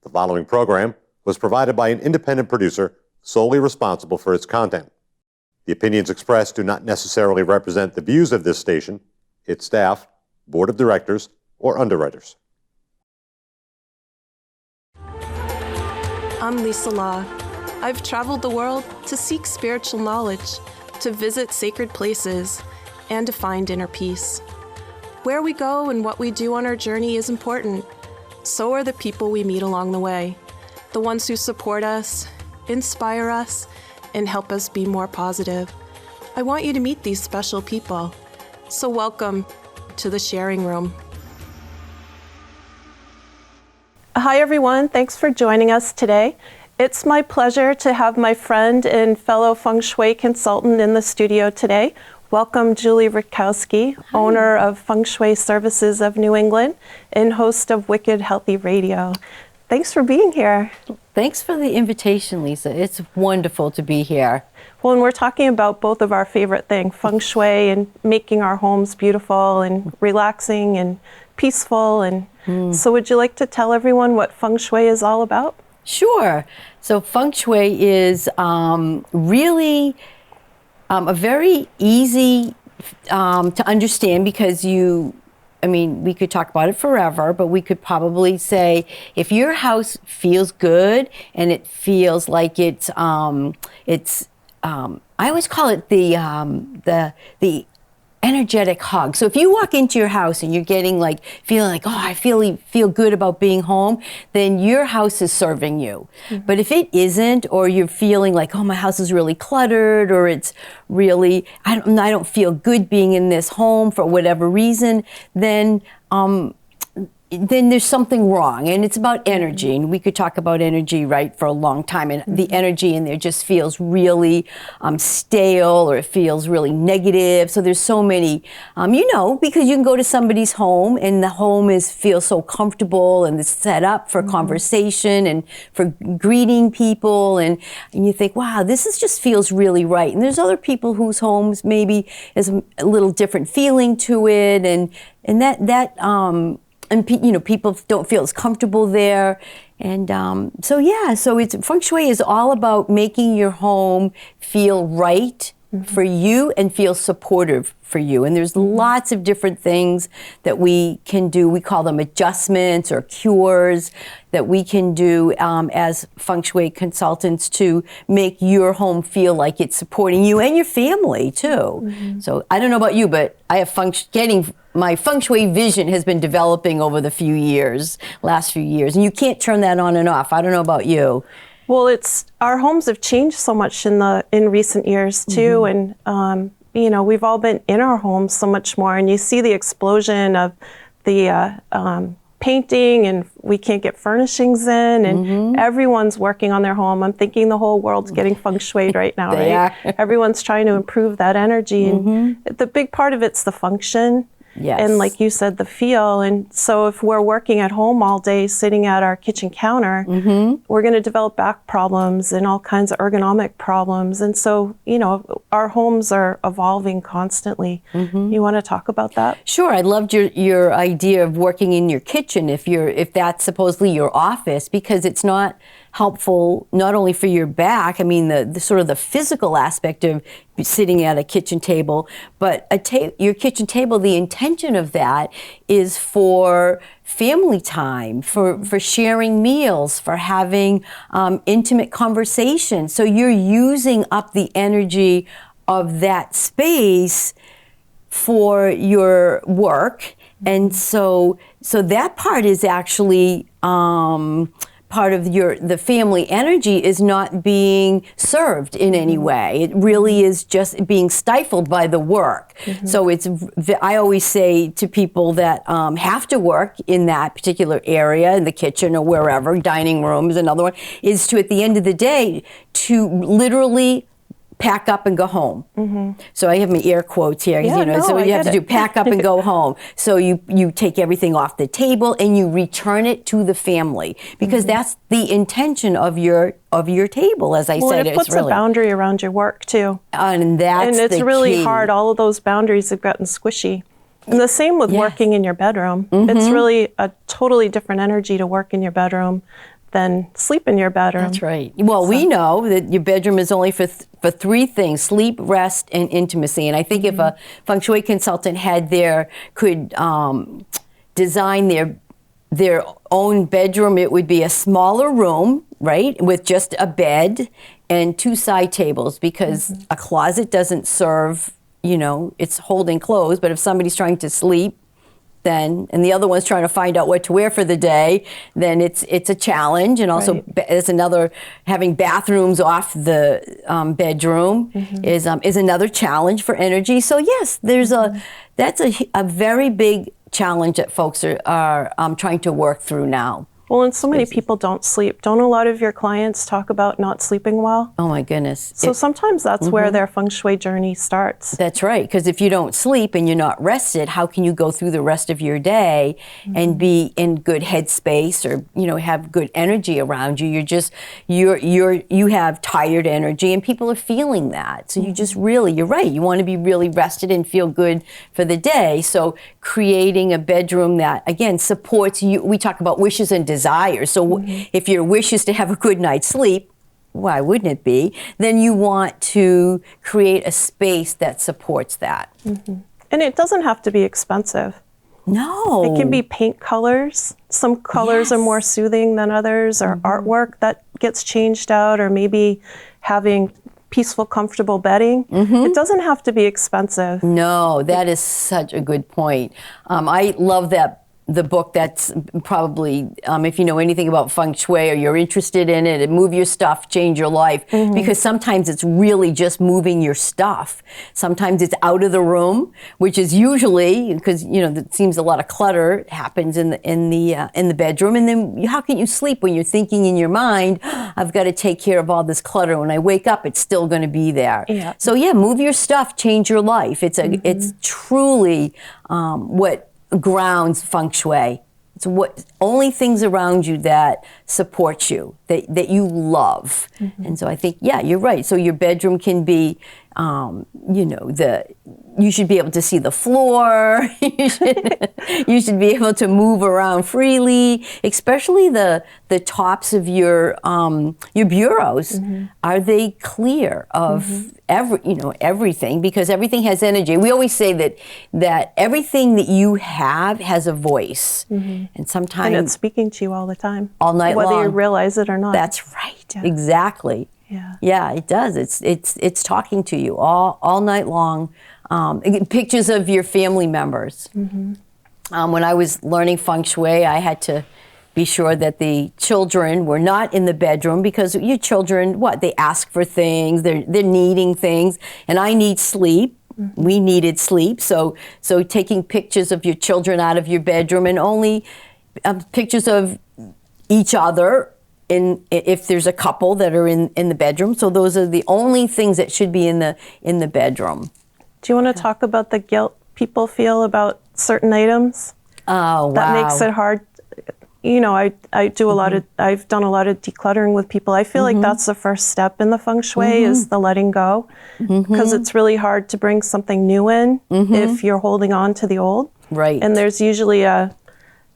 The following program was provided by an independent producer solely responsible for its content. The opinions expressed do not necessarily represent the views of this station, its staff, board of directors, or underwriters. I'm Lisa Law. I've traveled the world to seek spiritual knowledge, to visit sacred places, and to find inner peace. Where we go and what we do on our journey is important. So are the people we meet along the way, the ones who support us, inspire us, and help us be more positive. I want you to meet these special people. So welcome to the Sharing Room. Hi everyone, thanks for joining us today. It's my pleasure to have my friend and fellow Feng Shui consultant in the studio today. Welcome Julie Rutkowski, owner of Feng Shui Services of New England and host of Wicked Healthy Radio. Thanks for being here. Thanks for the invitation, Lisa. It's wonderful to be here. Well, and we're talking about both of our favorite things, Feng Shui and making our homes beautiful and relaxing and peaceful. And so would you like to tell everyone what Feng Shui is all about? Sure. So Feng Shui is really a very easy to understand because we could talk about it forever, but we could probably say if your house feels good and it feels like it's I always call it the energetic hug. So if you walk into your house and you're getting feeling like, oh, I feel good about being home, then your house is serving you. Mm-hmm. But if it isn't, or you're feeling like, oh, my house is really cluttered, or it's really, I don't feel good being in this home for whatever reason, then there's something wrong, and it's about energy, and we could talk about energy, right, for a long time, and the energy in there just feels really stale, or it feels really negative. So there's so many, because you can go to somebody's home, and the home feels so comfortable, and it's set up for conversation and for greeting people, and you think, wow, just feels really right. And there's other people whose homes maybe is a little different feeling to it, and people don't feel as comfortable there. And so it's Feng Shui is all about making your home feel right for you and feel supportive for you. And there's lots of different things that we can do. We call them adjustments or cures that we can do as Feng Shui consultants to make your home feel like it's supporting you and your family too. Mm-hmm. So I don't know about you, but I have my Feng Shui vision has been developing over the last few years, and you can't turn that on and off. I don't know about you. Well, our homes have changed so much in recent years too, and we've all been in our homes so much more, and you see the explosion of the painting, and we can't get furnishings in, and everyone's working on their home. I'm thinking the whole world's getting Feng Shui'd right now, right? Everyone's trying to improve that energy, and the big part of it's the function. Yes. And like you said, the feel. And so if we're working at home all day, sitting at our kitchen counter, we're going to develop back problems and all kinds of ergonomic problems. And so, our homes are evolving constantly. You want to talk about that? Sure. I loved your idea of working in your kitchen if that's supposedly your office, because it's not helpful not only for your back, the sort of the physical aspect of sitting at a kitchen table, but your kitchen table, the intention of that is for family time, for sharing meals, for having intimate conversations. So you're using up the energy of that space for your work. And so that part is actually part of the family energy is not being served in any way. It really is just being stifled by the work. So I always say to people that have to work in that particular area, in the kitchen or wherever, dining room is another one, is to, at the end of the day, to literally pack up and go home. So I have my air quotes here. So you have to do pack up and go home. So you take everything off the table and you return it to the family, because that's the intention of your table, as I said. It puts a boundary around your work too. And it's really key. hard. All of those boundaries have gotten squishy. And the same with working in your bedroom. It's really a totally different energy to work in your bedroom than sleep in your bedroom. That's right. Well, we know that your bedroom is only for three things: sleep, rest, and intimacy. And I think if a Feng Shui consultant could design their own bedroom, it would be a smaller room, right, with just a bed and 2 side tables, because a closet doesn't serve, it's holding clothes. But if somebody's trying to sleep, and the other one's trying to find out what to wear for the day, then it's a challenge. And also, it's another, having bathrooms off the bedroom is another challenge for energy. So yes, that's a very big challenge that folks are trying to work through now. Well, and so many people don't sleep. Don't a lot of your clients talk about not sleeping well? Oh my goodness. So sometimes that's where their Feng Shui journey starts. That's right, because if you don't sleep and you're not rested, how can you go through the rest of your day and be in good headspace, or have good energy around you? You have tired energy, and people are feeling that. So you're right. You want to be really rested and feel good for the day. So creating a bedroom that, again, supports you. We talk about wishes and desires. So if your wish is to have a good night's sleep, why wouldn't it be? Then you want to create a space that supports that. And it doesn't have to be expensive. No. It can be paint colors. Some colors are more soothing than others, or artwork that gets changed out, or maybe having peaceful, comfortable bedding. It doesn't have to be expensive. No, that is such a good point. I love the book that's probably, if you know anything about Feng Shui or you're interested in it, Move Your Stuff, Change Your Life, because sometimes it's really just moving your stuff. Sometimes it's out of the room, which is usually, because it seems a lot of clutter happens in the bedroom. And then how can you sleep when you're thinking in your mind, I've got to take care of all this clutter. When I wake up, it's still going to be there. Yeah. So yeah, move your stuff, change your life. It's truly what grounds Feng Shui. It's what only things around you that support you, that you love. And so I think, yeah, you're right. So your bedroom can be, you should be able to see the floor. You should be able to move around freely, especially the tops of your bureaus. Are they clear of everything? Because everything has energy. We always say that everything that you have has a voice, and sometimes And it's speaking to you all the time. all night long, whether you realize it or not. That's right. Yeah. Exactly. Yeah, it does. It's talking to you all night long. Pictures of your family members. When I was learning Feng Shui, I had to be sure that the children were not in the bedroom, because your children, they ask for things, they're needing things, and I need sleep. We needed sleep, so taking pictures of your children out of your bedroom, and only pictures of each other if there's a couple that are in the bedroom. So those are the only things that should be in the bedroom. Do you want to talk about the guilt people feel about certain items? Oh, wow. That makes it hard. I do a lot of, I've done a lot of decluttering with people. I feel like that's the first step in the Feng Shui is the letting go, because it's really hard to bring something new in if you're holding on to the old. Right. And there's usually a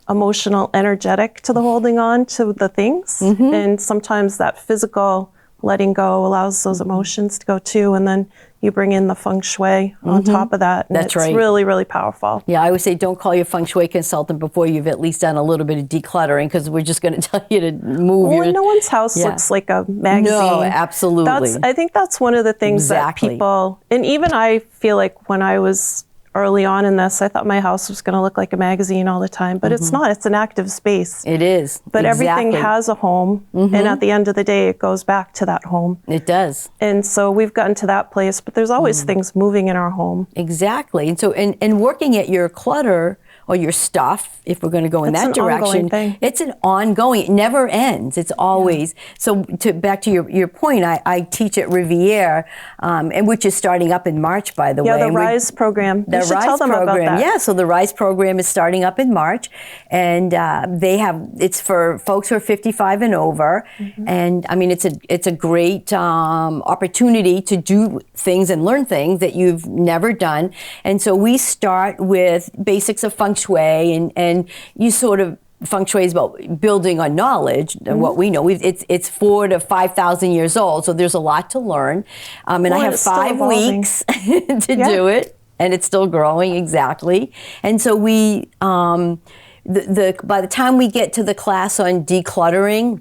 emotional, energetic to the holding on to the things. And sometimes that physical letting go allows those emotions to go too. And then you bring in the Feng Shui on top of that. And That's it's right. really, really powerful. Yeah, I would say don't call your Feng Shui consultant before you've at least done a little bit of decluttering, because we're just going to tell you to move Well, no one's house looks like a magazine. No, absolutely. I think that's one of the things that people, and even I feel like when I was early on in this, I thought my house was going to look like a magazine all the time, but it's not. It's an active space. It is. But everything Exactly. has a home, and at the end of the day, it goes back to that home. It does. And so we've gotten to that place, but there's always things moving in our home. Exactly. And so, and working at your clutter or your stuff, if we're going to go in It's that an ongoing direction, thing. it's an ongoing, it never ends. It's always. So back to your point, I teach at Riviere, and which is starting up in March, by the way. Yeah, the And we- RISE program. The You should RISE tell them program, about that. yeah. So the RISE program is starting up in March, and it's for folks who are 55 and over, and I mean it's a great opportunity to do things and learn things that you've never done, and so we start with basics of Feng Shui, and you sort of Feng Shui is about building on knowledge and what we know. It's 4,000 to 5,000 years old, so there's a lot to learn. And I have 5 weeks to do it, and it's still growing, exactly. And so we, by the time we get to the class on decluttering,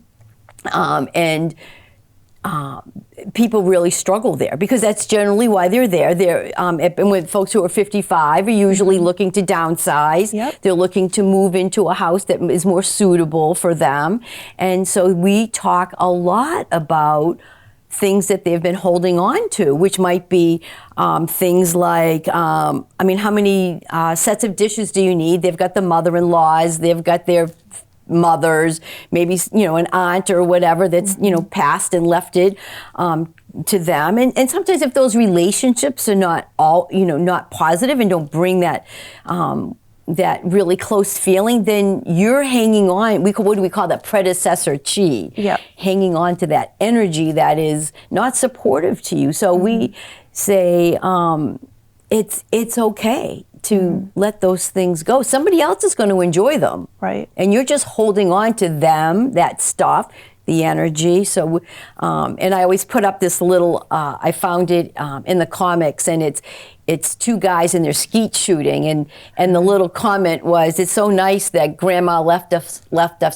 people really struggle there because that's generally why they're there. They're and with folks who are 55 are usually looking to downsize. They're looking to move into a house that is more suitable for them. And so we talk a lot about things that they've been holding on to, which might be things like, how many sets of dishes do you need? They've got the mother-in-laws, they've got their mothers, maybe an aunt or whatever that's passed and left it to them, and sometimes if those relationships are not not positive and don't bring that that really close feeling, then you're hanging on. What do we call that? Predecessor chi. Hanging on to that energy that is not supportive to you. So we say it's okay to let those things go. Somebody else is going to enjoy them. Right. And you're just holding on to them, that stuff, the energy. So, and I always put up this little, I found it in the comics, and it's 2 guys and they're skeet shooting, and the little comment was, it's so nice that Grandma left us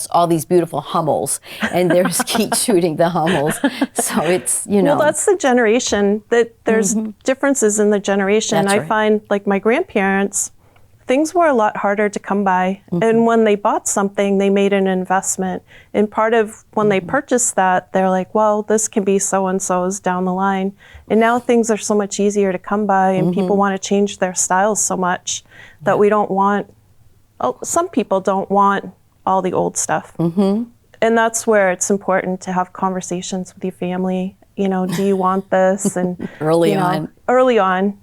all these beautiful Hummels, and they're skeet shooting the Hummels. So it's, Well, that's the generation, that there's differences in the generation. That's I right. find, like my grandparents, things were a lot harder to come by. And when they bought something, they made an investment. And part of when they purchased that, they're like, well, this can be so-and-so's down the line. And now things are so much easier to come by, and people want to change their styles so much that we don't want, some people don't want all the old stuff. And that's where it's important to have conversations with your family. Do you want this? And Early on.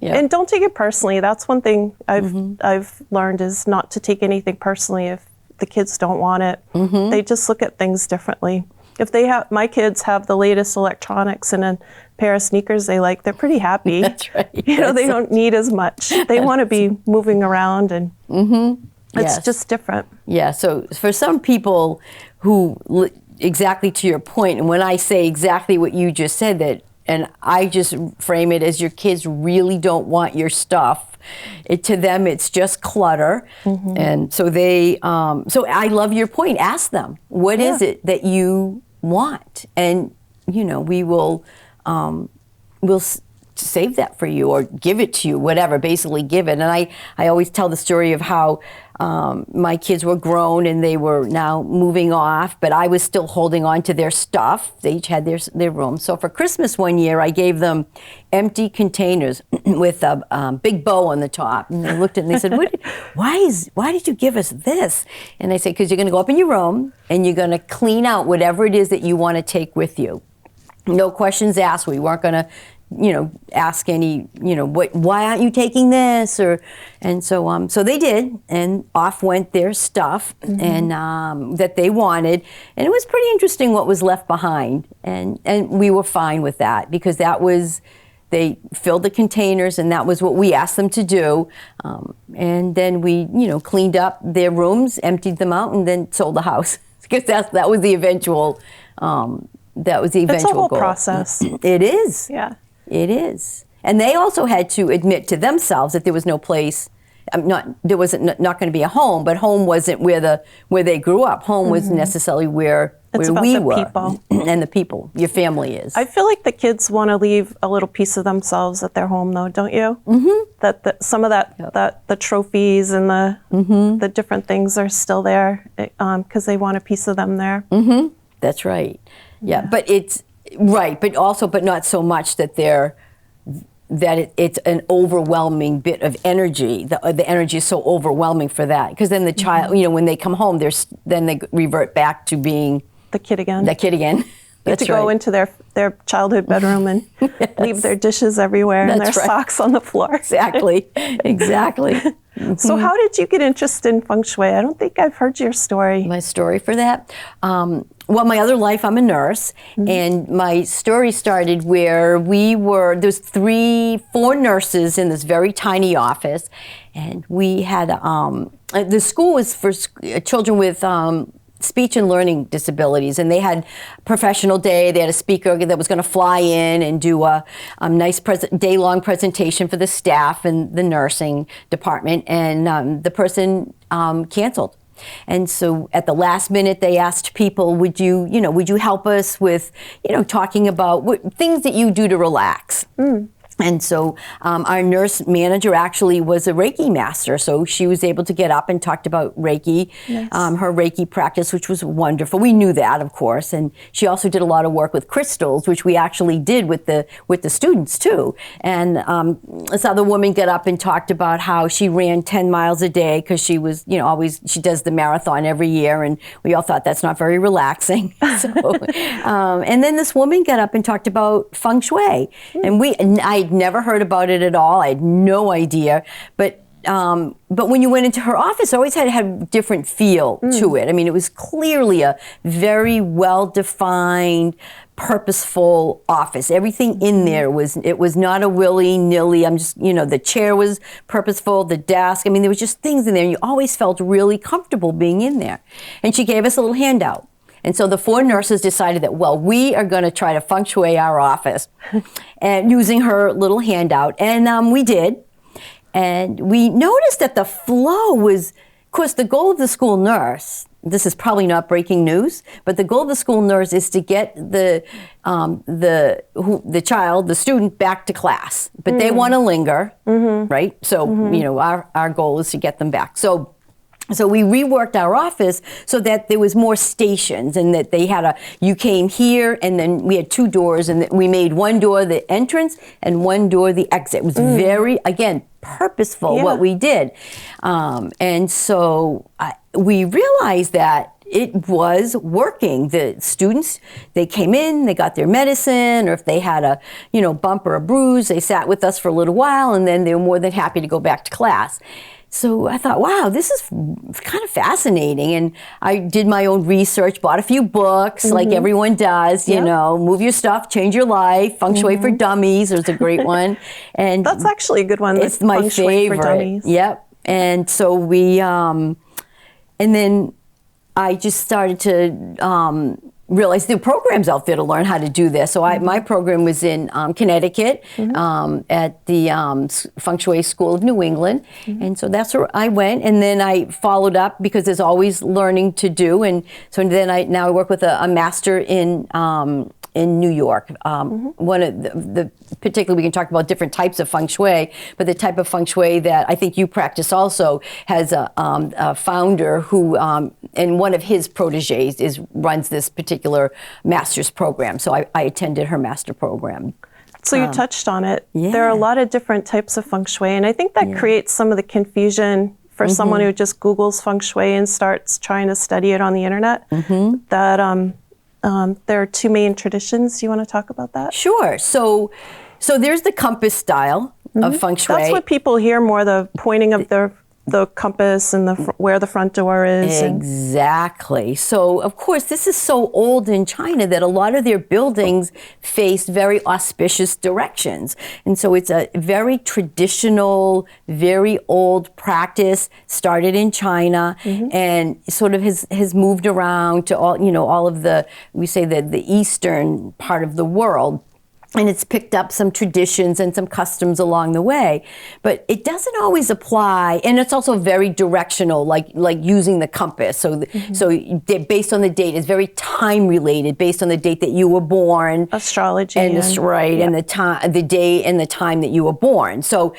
Yeah. And don't take it personally. That's one thing I've learned, is not to take anything personally if the kids don't want it. They just look at things differently. If my kids have the latest electronics and a pair of sneakers they like, they're pretty happy. That's right. They don't need as much. They want to be moving around, and it's just different. Yeah, so for some people who, exactly to your point, and when I say exactly what you just said, and I just frame it as your kids really don't want your stuff. To them, it's just clutter. And so so I love your point. Ask them, what is it that you want? And, we will, we'll save that for you or give it to you, whatever, basically give it. And I always tell the story of how my kids were grown and they were now moving off, but I was still holding on to their stuff. They each had their room. So for Christmas one year, I gave them empty containers with a big bow on the top. And they looked at it and they said, why did you give us this? And I said, because you're going to go up in your room and you're going to clean out whatever it is that you want to take with you. No questions asked. We weren't going to ask any, why aren't you taking this? And so they did, and off went their stuff and that they wanted. And it was pretty interesting what was left behind. And we were fine with that, because they filled the containers, and that was what we asked them to do. And then we, cleaned up their rooms, emptied them out, and then sold the house. Because that was the eventual It's a whole goal. process. It is. Yeah. It is. And they also had to admit to themselves that there was no place, there wasn't not going to be a home, but home wasn't where they grew up. Home was necessarily where about we the were. people. And the people, your family is. I feel like the kids want to leave a little piece of themselves at their home, though, don't you? That some of that the trophies and the different things are still there, because they want a piece of them there. That's right. Yeah, but it's right, but not so much that it's an overwhelming bit of energy. The energy is so overwhelming for that, because then the child, when they come home, then they revert back to being The kid again. The kid again. Get to That's go right. into their childhood bedroom and leave their dishes everywhere and their That's right. socks on the floor. Exactly. Exactly. So how did you get interested in Feng Shui? I don't think I've heard your story. My story for that? Well, my other life, I'm a nurse, and my story started where there's 4 nurses in this very tiny office, and we had, the school was for children with speech and learning disabilities, and they had a professional day. They had a speaker that was going to fly in and do a nice day-long presentation for the staff and the nursing department, and the person canceled. And so at the last minute, they asked people, would you help us with, talking about things that you do to relax? And so our nurse manager actually was a Reiki master, so she was able to get up and talked about Reiki, her Reiki practice, which was wonderful. We knew that, of course, and she also did a lot of work with crystals, which we actually did with the students too. And this other woman got up and talked about how she ran 10 miles a day because she was, she does the marathon every year, and we all thought that's not very relaxing. So, and then this woman got up and talked about Feng Shui, and I'd never heard about it at all. I had no idea, but when you went into her office, it always had a different feel to it. I mean, it was clearly a very well-defined, purposeful office. Everything in there was not a willy-nilly. The chair was purposeful, the desk. I mean, there was just things in there, and you always felt really comfortable being in there. And she gave us a little handout. And so the 4 nurses decided that, well, we are going to try to feng shui our office and using her little handout. And we did. And we noticed that the flow was, of course, the goal of the school nurse, this is probably not breaking news, but the goal of the school nurse is to get the child, the student, back to class. But they want to linger, right? So, our goal is to get them back. So we reworked our office so that there was more stations, and that they had you came here, and then we had 2 doors, and we made one door the entrance and one door the exit. It was very, again, purposeful what we did. And so we realized that it was working. The students, they came in, they got their medicine, or if they had a bump or a bruise, they sat with us for a little while, and then they were more than happy to go back to class. So I thought, wow, this is kind of fascinating. And I did my own research, bought a few books, like everyone does, Move Your Stuff, Change Your Life, Feng Shui for Dummies. There's a great one. And that's actually a good one. It's my Feng Shui favorite. For Dummies. Yep. And so we, and then I just started to realize there are programs out there to learn how to do this. So my program was in Connecticut at the Feng Shui School of New England. And so that's where I went. And then I followed up because there's always learning to do. And so then now I work with a master in New York. One of the particularly, we can talk about different types of Feng Shui, but the type of Feng Shui that I think you practice also has a founder who, and one of his proteges runs this particular master's program. So I attended her master program. So you touched on it. Yeah. There are a lot of different types of Feng Shui, and I think that creates some of the confusion for someone who just Googles Feng Shui and starts trying to study it on the internet. That there are 2 main traditions. You want to talk about that? Sure. So there's the compass style of Feng Shui. That's what people hear more, the pointing of the compass and where the front door is. Exactly. So, of course, this is so old in China that a lot of their buildings faced very auspicious directions. And so it's a very traditional, very old practice, started in China and sort of has moved around to all of the eastern part of the world. And it's picked up some traditions and some customs along the way, but it doesn't always apply. And it's also very directional, like using the compass. So based on the date, it's very time related, based on the date that you were born. Astrology. And the time, the day and the time that you were born. So,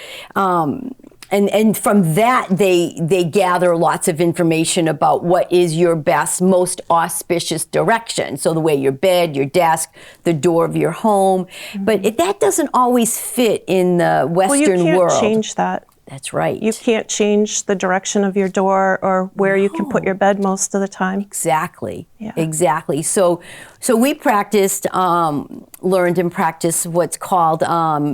and from that, they gather lots of information about what is your best, most auspicious direction. So the way your bed, your desk, the door of your home. But that doesn't always fit in the Western world. Well, you can't change that. That's right. You can't change the direction of your door or where you can put your bed most of the time. Exactly. Yeah. Exactly. So we practiced, learned and practiced what's called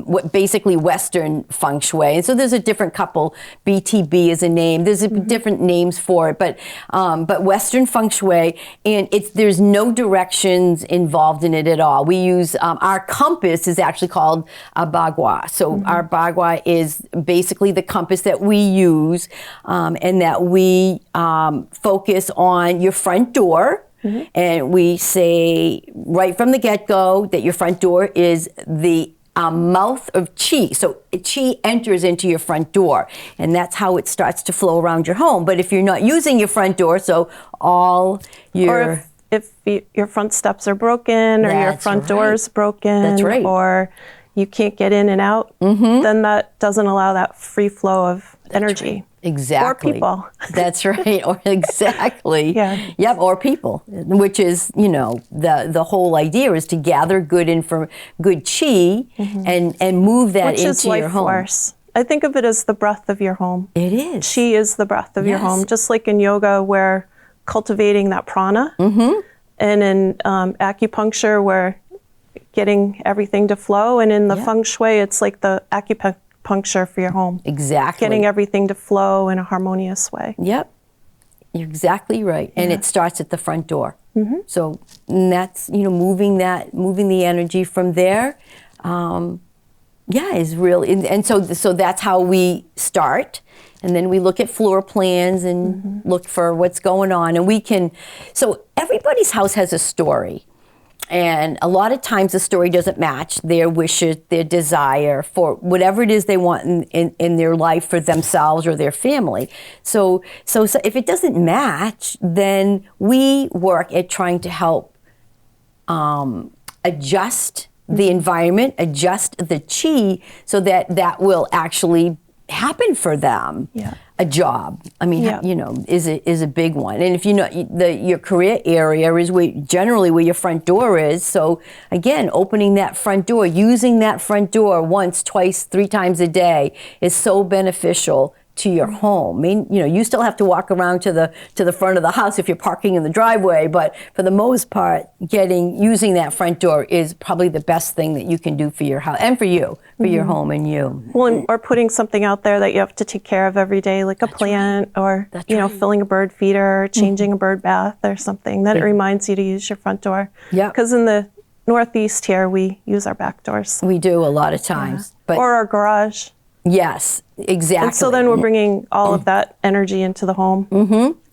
what basically Western Feng Shui. And so there's a different couple. BTB is a name. There's different names for it, but Western Feng Shui, and there's no directions involved in it at all. We use our compass is actually called a bagua. So our bagua is basically the compass that we use, and that we focus on your front door. And we say right from the get-go that your front door is the mouth of chi. So chi enters into your front door, and that's how it starts to flow around your home. But if you're not using your front door, so all your... Or if your front steps are broken or your That's front right. door is broken, That's right. or you can't get in and out, then that doesn't allow that free flow of energy. Exactly. Or people. That's right. Or exactly. Yeah. Yep. Or people, which is, the whole idea is to gather good chi and move that Which into is life your home. force. I think of it as the breath of your home. It is. Chi is the breath of your Yes. home. Just like in yoga, we're cultivating that prana. And in acupuncture, we're getting everything to flow. And in the feng shui, it's like the acupuncture for your home. Exactly. Getting everything to flow in a harmonious way. Yep. You're exactly right. And it starts at the front door. So that's, moving the energy from there. Is really, and so that's how we start. And then we look at floor plans and look for what's going on. And so everybody's house has a story. And a lot of times the story doesn't match their wishes, their desire for whatever it is they want in their life for themselves or their family. So if it doesn't match, then we work at trying to help adjust the environment, adjust the chi, so that will actually happen for them. Yeah. A job, is a big one. And if your career area is generally where your front door is. So again, opening that front door, using that front door once, twice, 3 times a day is so beneficial to your home. I mean, you still have to walk around to the front of the house if you're parking in the driveway, but for the most part, using that front door is probably the best thing that you can do for your house and for you, for your home and you. Well, or putting something out there that you have to take care of every day, like a plant, or filling a bird feeder, or changing a bird bath, or something that it reminds you to use your front door. Yeah. Because in the Northeast here, we use our back doors. We do a lot of times, but or our garage. Yes, exactly. And so then we're bringing all of that energy into the home.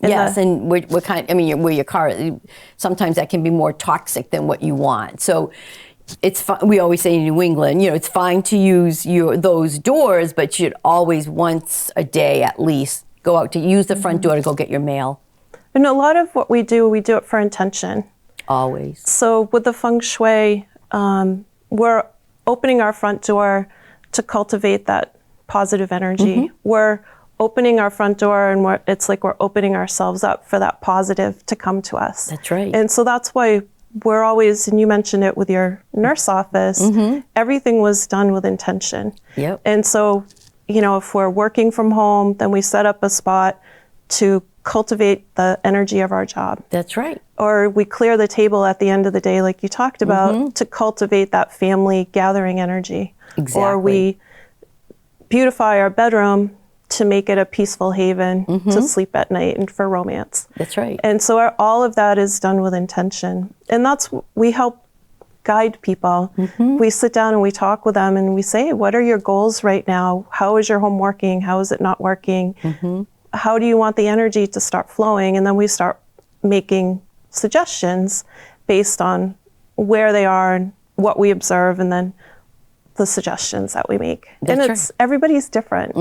Yes, and we're where your car, sometimes that can be more toxic than what you want. So it's fine. We always say in New England, it's fine to use those doors, but you should always once a day at least go out to use the front door to go get your mail. And a lot of what we do it for intention. Always. So with the feng shui, we're opening our front door to cultivate that positive energy. We're opening our front door, and it's like we're opening ourselves up for that positive to come to us. That's right. And so that's why we're always, and you mentioned it with your nurse office, everything was done with intention. Yep. And so, if we're working from home, then we set up a spot to cultivate the energy of our job. That's right. Or we clear the table at the end of the day, like you talked about, to cultivate that family gathering energy. Exactly. Or we beautify our bedroom to make it a peaceful haven to sleep at night and for romance. That's right. And so all of that is done with intention. And we help guide people. We sit down and we talk with them and we say, what are your goals right now? How is your home working? How is it not working? How do you want the energy to start flowing? And then we start making suggestions based on where they are and what we observe, and then the suggestions that we make. That's everybody's different.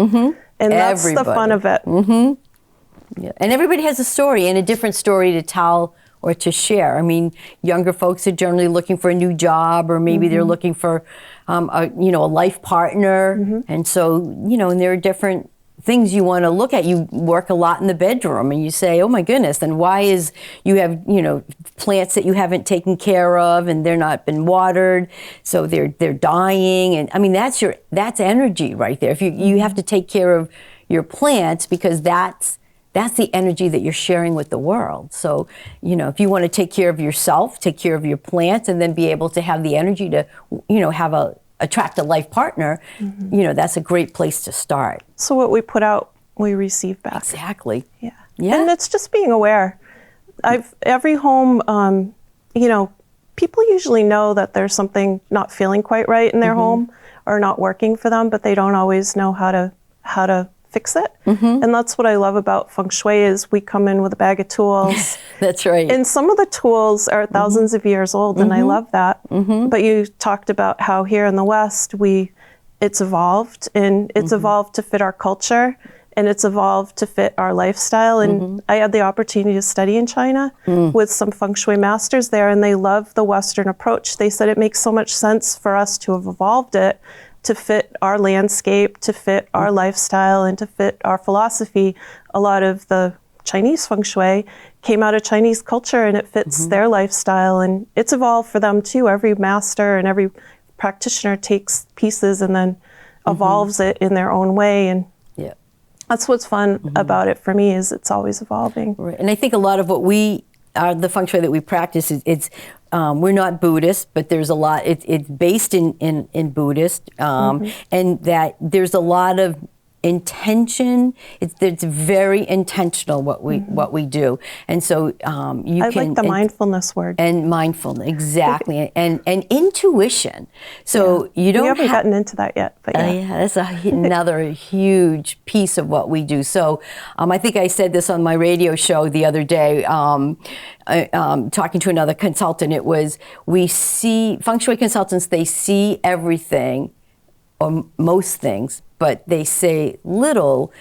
And that's the fun of it. Yeah. And everybody has a story and a different story to tell or to share. I mean, younger folks are generally looking for a new job, or maybe they're looking for a life partner. And so, and there are different things you want to look at. You work a lot in the bedroom, and you say, "Oh my goodness!" Then why is you have plants that you haven't taken care of, and they're not been watered, so they're dying, and I mean that's energy right there. If you have to take care of your plants because that's the energy that you're sharing with the world. So, if you want to take care of yourself, take care of your plants, and then be able to have the energy to, attract a life partner, that's a great place to start. So what we put out, we receive back. Exactly. Yeah. Yeah. And it's just being aware. Every home, people usually know that there's something not feeling quite right in their home or not working for them, but they don't always know how to fix it. And that's what I love about Feng Shui is we come in with a bag of tools. That's right. And some of the tools are thousands of years old, and I love that. But you talked about how here in the West, it's evolved, and it's evolved to fit our culture, and it's evolved to fit our lifestyle. And I had the opportunity to study in China with some Feng Shui masters there, and they love the Western approach. They said it makes so much sense for us to have evolved it to fit our landscape, to fit our lifestyle, and to fit our philosophy. A lot of the Chinese Feng Shui came out of Chinese culture, and it fits their lifestyle, and it's evolved for them too. Every master and every practitioner takes pieces and then evolves it in their own way, and that's what's fun about it for me is it's always evolving. Right. And I think a lot of what the Feng Shui that we practice is we're not Buddhist, but there's a lot. It's based in Buddhist, and that there's a lot of intention. It's very intentional what we do, and so you I can like the mindfulness word and mindfulness exactly, and intuition. So you don't we haven't gotten into that yet, but that's another huge piece of what we do. So I think I said this on my radio show the other day. Talking to another consultant, it was we see Feng Shui consultants. They see everything, or most things, but they say little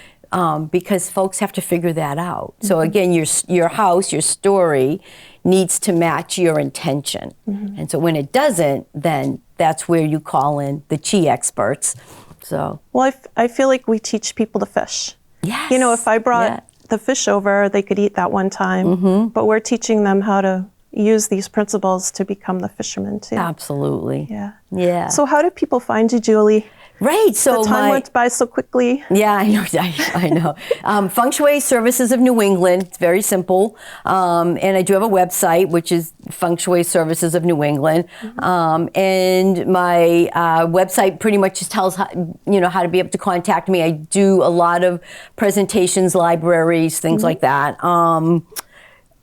because folks have to figure that out. So again, your house, your story needs to match your intention. And so when it doesn't, then that's where you call in the Qi experts. So well, I feel like we teach people to fish. Yes. If I brought the fish over, they could eat that one time, but we're teaching them how to use these principles to become the fishermen too. Absolutely. Yeah. So how do people find you, Julie? Right. So the time went by so quickly. Yeah, I know. I know. Feng Shui Services of New England. It's very simple. And I do have a website, which is Feng Shui Services of New England. And my website pretty much just tells how to be able to contact me. I do a lot of presentations, libraries, things like that.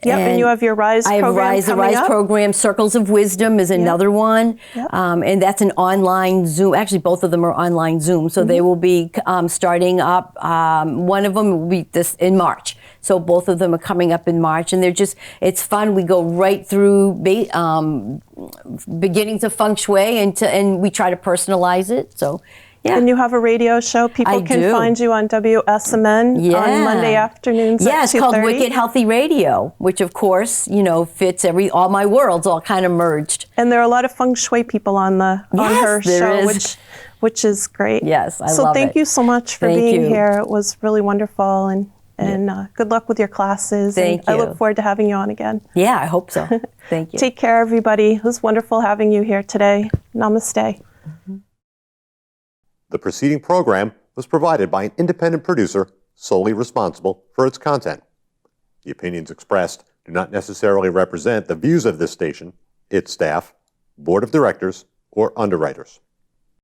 And you have your RISE program. I have the RISE program. Circles of Wisdom is another one. And that's an online Zoom. Actually, both of them are online Zoom. So they will be starting up. One of them will be this in March. So both of them are coming up in March. And it's fun. We go right through beginnings of Feng Shui and we try to personalize it. So yeah. And you have a radio show. People can find you on WSMN on Monday afternoons at 2:30. It's called Wicked Healthy Radio, which of course, fits all my worlds all kind of merged. And there are a lot of Feng Shui people on her show, which is great. Yes, I love it. So thank you so much for being here. It was really wonderful, and good luck with your classes. Thank you. I look forward to having you on again. Yeah, I hope so. Thank you. Take care, everybody. It was wonderful having you here today. Namaste. The preceding program was provided by an independent producer solely responsible for its content. The opinions expressed do not necessarily represent the views of this station, its staff, board of directors, or underwriters.